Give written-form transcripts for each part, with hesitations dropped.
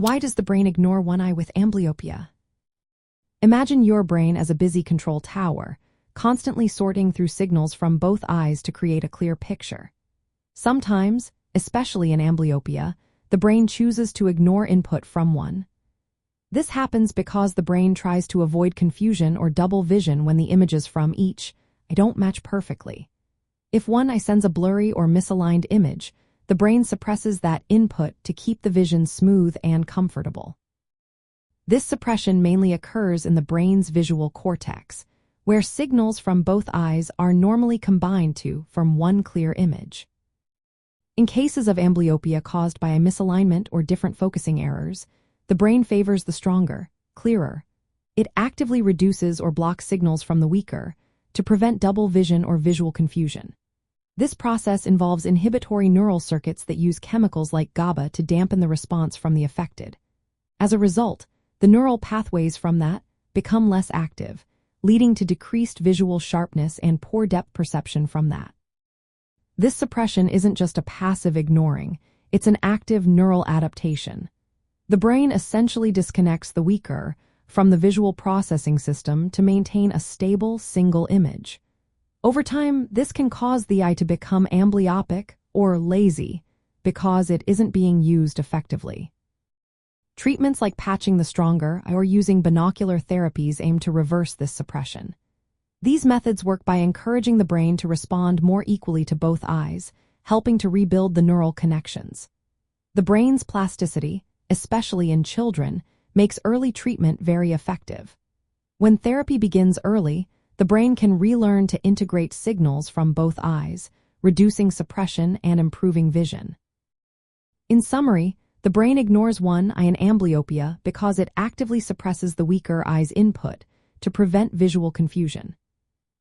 Why does the brain ignore one eye with amblyopia? Imagine your brain as a busy control tower, constantly sorting through signals from both eyes to create a clear picture. Sometimes, especially in amblyopia, the brain chooses to ignore input from one. This happens because the brain tries to avoid confusion or double vision when the images from each eye don't match perfectly. If one eye sends a blurry or misaligned image, the brain suppresses that input to keep the vision smooth and comfortable. This suppression mainly occurs in the brain's visual cortex, where signals from both eyes are normally combined to form one clear image. In cases of amblyopia caused by a misalignment or different focusing errors, the brain favors the stronger, clearer. It actively reduces or blocks signals from the weaker to prevent double vision or visual confusion. This process involves inhibitory neural circuits that use chemicals like GABA to dampen the response from the affected. As a result, the neural pathways from that become less active, leading to decreased visual sharpness and poor depth perception from that. This suppression isn't just a passive ignoring, it's an active neural adaptation. The brain essentially disconnects the weaker from the visual processing system to maintain a stable single image. Over time, this can cause the eye to become amblyopic or lazy because it isn't being used effectively. Treatments like patching the stronger or using binocular therapies aim to reverse this suppression. These methods work by encouraging the brain to respond more equally to both eyes, helping to rebuild the neural connections. The brain's plasticity, especially in children, makes early treatment very effective. When therapy begins early, the brain can relearn to integrate signals from both eyes, reducing suppression and improving vision. In summary, the brain ignores one eye in amblyopia because it actively suppresses the weaker eye's input to prevent visual confusion.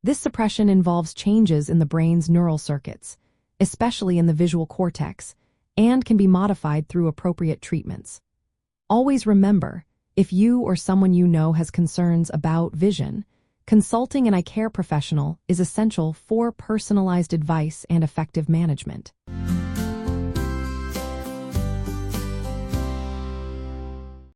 This suppression involves changes in the brain's neural circuits, especially in the visual cortex, and can be modified through appropriate treatments. Always remember, if you or someone you know has concerns about vision, consulting an eye care professional is essential for personalized advice and effective management.